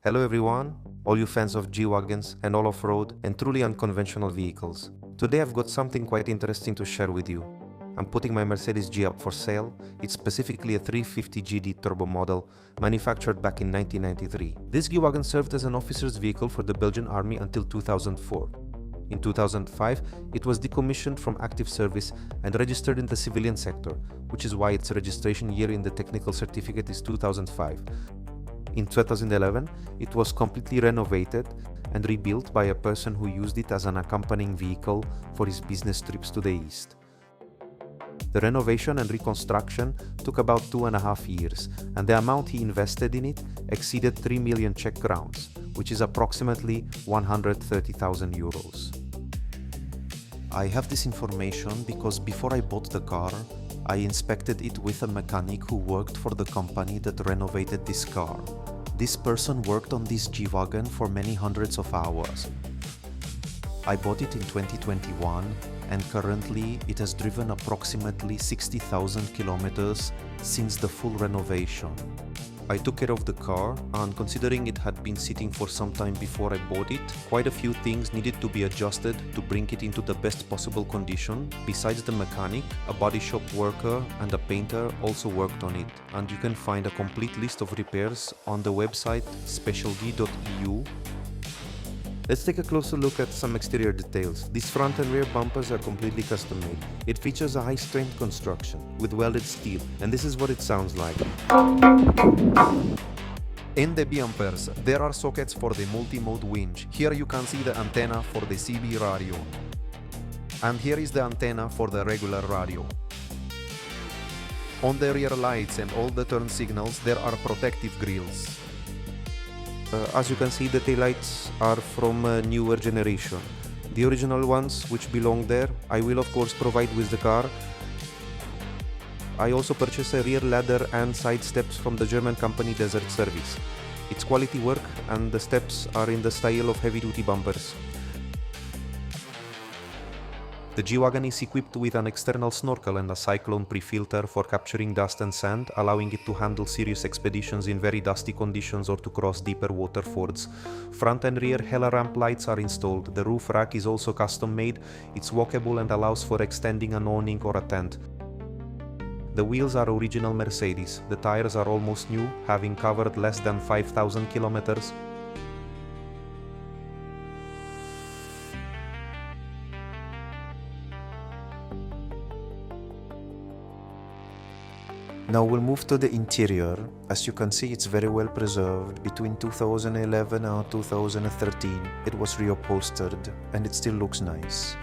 Hello everyone, all you fans of G-Wagons and all off-road and truly unconventional vehicles. Today I've got something quite interesting to share with you. I'm putting my Mercedes G up for sale. It's specifically a 350 GD turbo model, manufactured back in 1993. This G-Wagon served as an officer's vehicle for the Belgian Army until 2004. In 2005, it was decommissioned from active service and registered in the civilian sector, which is why its registration year in the technical certificate is 2005. In 2011, it was completely renovated and rebuilt by a person who used it as an accompanying vehicle for his business trips to the east. The renovation and reconstruction took about 2.5 years, and the amount he invested in it exceeded 3 million Czech crowns, which is approximately 130,000 euros. I have this information because before I bought the car, I inspected it with a mechanic who worked for the company that renovated this car. This person worked on this G-Wagon for many hundreds of hours. I bought it in 2021 and currently it has driven approximately 60,000 kilometers since the full renovation. I took care of the car, and considering it had been sitting for some time before I bought it, quite a few things needed to be adjusted to bring it into the best possible condition. Besides the mechanic, a body shop worker and a painter also worked on it, and you can find a complete list of repairs on the website specialg.eu. Let's take a closer look at some exterior details. These front and rear bumpers are completely custom made. It features a high-strength construction with welded steel, and this is what it sounds like. In the bumpers, there are sockets for the multi-mode winch. Here you can see the antenna for the CB radio. And here is the antenna for the regular radio. On the rear lights and all the turn signals, there are protective grills. As you can see, the taillights are from a newer generation. The original ones, which belong there, I will of course provide with the car. I also purchased a rear ladder and side steps from the German company Desert Service. It's quality work and the steps are in the style of heavy-duty bumpers. The G-Wagon is equipped with an external snorkel and a cyclone pre-filter for capturing dust and sand, allowing it to handle serious expeditions in very dusty conditions or to cross deeper waterfords. Front and rear hella ramp lights are installed. The roof rack is also custom made. It's walkable and allows for extending an awning or a tent. The wheels are original Mercedes. The tires are almost new, having covered less than 5,000 kilometers. Now we'll move to the interior. As you can see, it's very well preserved. Between 2011 and 2013 it was reupholstered and it still looks nice.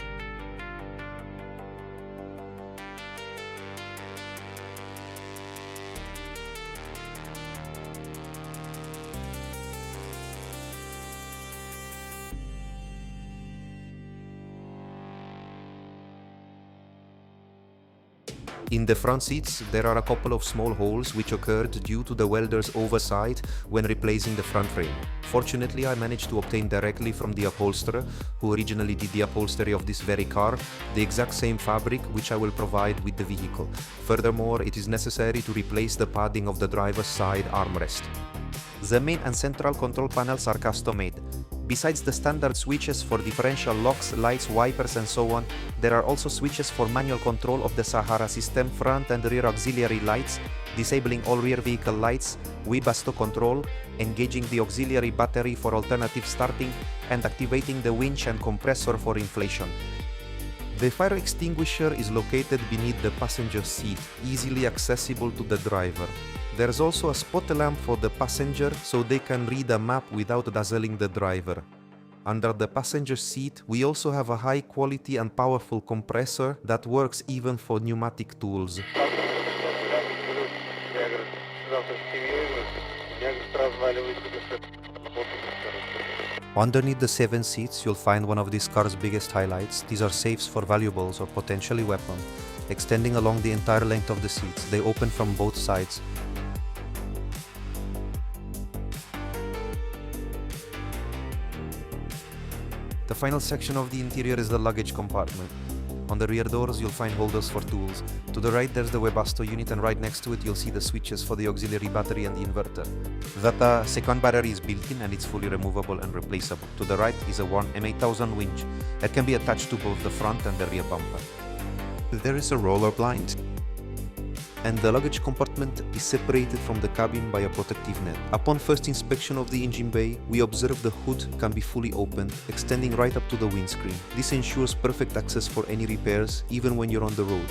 In the front seats, there are a couple of small holes which occurred due to the welder's oversight when replacing the front frame. Fortunately, I managed to obtain directly from the upholsterer, who originally did the upholstery of this very car, the exact same fabric which I will provide with the vehicle. Furthermore, it is necessary to replace the padding of the driver's side armrest. The main and central control panels are custom made. Besides the standard switches for differential locks, lights, wipers and so on, there are also switches for manual control of the Sahara system front and rear auxiliary lights, disabling all rear vehicle lights, Webasto control, engaging the auxiliary battery for alternative starting, and activating the winch and compressor for inflation. The fire extinguisher is located beneath the passenger seat, easily accessible to the driver. There's also a spot lamp for the passenger so they can read a map without dazzling the driver. Under the passenger seat, we also have a high quality and powerful compressor that works even for pneumatic tools. Underneath the 7 seats, you'll find one of this car's biggest highlights. These are safes for valuables or potentially weapons. Extending along the entire length of the seats, they open from both sides. The final section of the interior is the luggage compartment. On the rear doors you'll find holders for tools. To the right there's the Webasto unit, and right next to it you'll see the switches for the auxiliary battery and the inverter. That second battery is built-in and it's fully removable and replaceable. To the right is a Warn M8000 winch that can be attached to both the front and the rear bumper. There is a roller blind, and the luggage compartment is separated from the cabin by a protective net. Upon first inspection of the engine bay, we observe the hood can be fully opened, extending right up to the windscreen. This ensures perfect access for any repairs, even when you're on the road.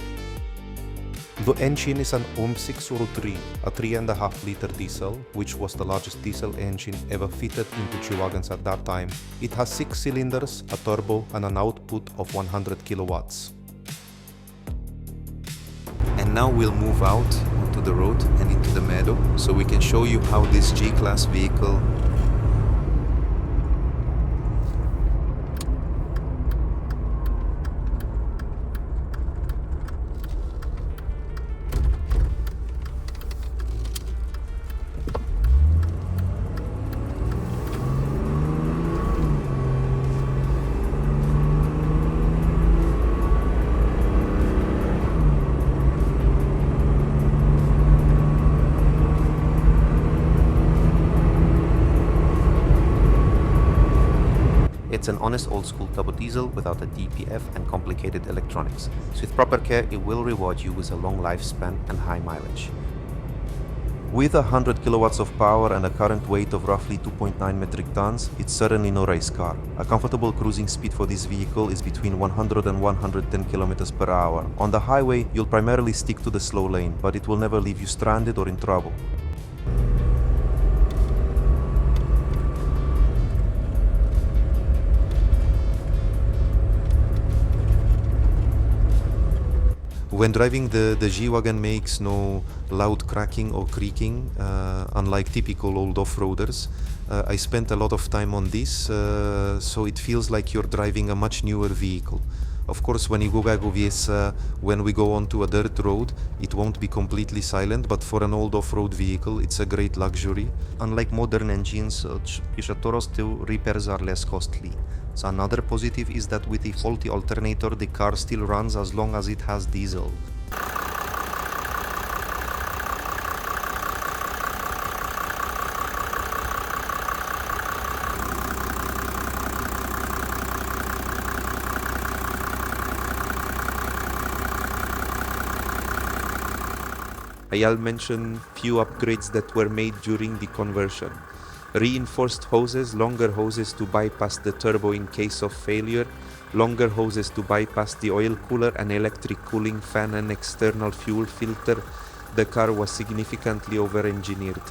The engine is an W463, a 3.5 liter diesel, which was the largest diesel engine ever fitted into G-Wagons at that time. It has 6 cylinders, a turbo, and an output of 100 kilowatts. And now we'll move out onto the road and into the meadow so we can show you how this G-Class vehicle It's an honest old-school turbo diesel without a DPF and complicated electronics. So with proper care, it will reward you with a long lifespan and high mileage. With 100 kilowatts of power and a current weight of roughly 2.9 metric tons, it's certainly no race car. A comfortable cruising speed for this vehicle is between 100 and 110 kilometers per hour. On the highway, you'll primarily stick to the slow lane, but it will never leave you stranded or in trouble. When driving, the G-Wagon makes no loud cracking or creaking, unlike typical old off-roaders. I spent a lot of time on this, so it feels like you're driving a much newer vehicle. Of course, when we go onto a dirt road, it won't be completely silent, but for an old off-road vehicle, it's a great luxury. Unlike modern engines, Toro's repairs are less costly. So another positive is that with a faulty alternator, the car still runs as long as it has diesel. I'll mention few upgrades that were made during the conversion. Reinforced hoses, longer hoses to bypass the turbo in case of failure, longer hoses to bypass the oil cooler, an electric cooling fan and external fuel filter. The car was significantly over-engineered.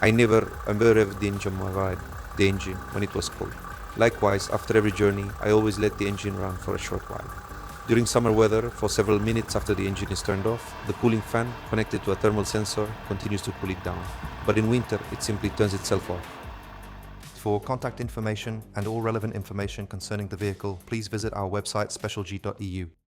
I never revved the engine when it was cold. Likewise, after every journey, I always let the engine run for a short while. During summer weather, for several minutes after the engine is turned off, the cooling fan, connected to a thermal sensor, continues to cool it down. But in winter, it simply turns itself off. For contact information and all relevant information concerning the vehicle, please visit our website specialg.eu.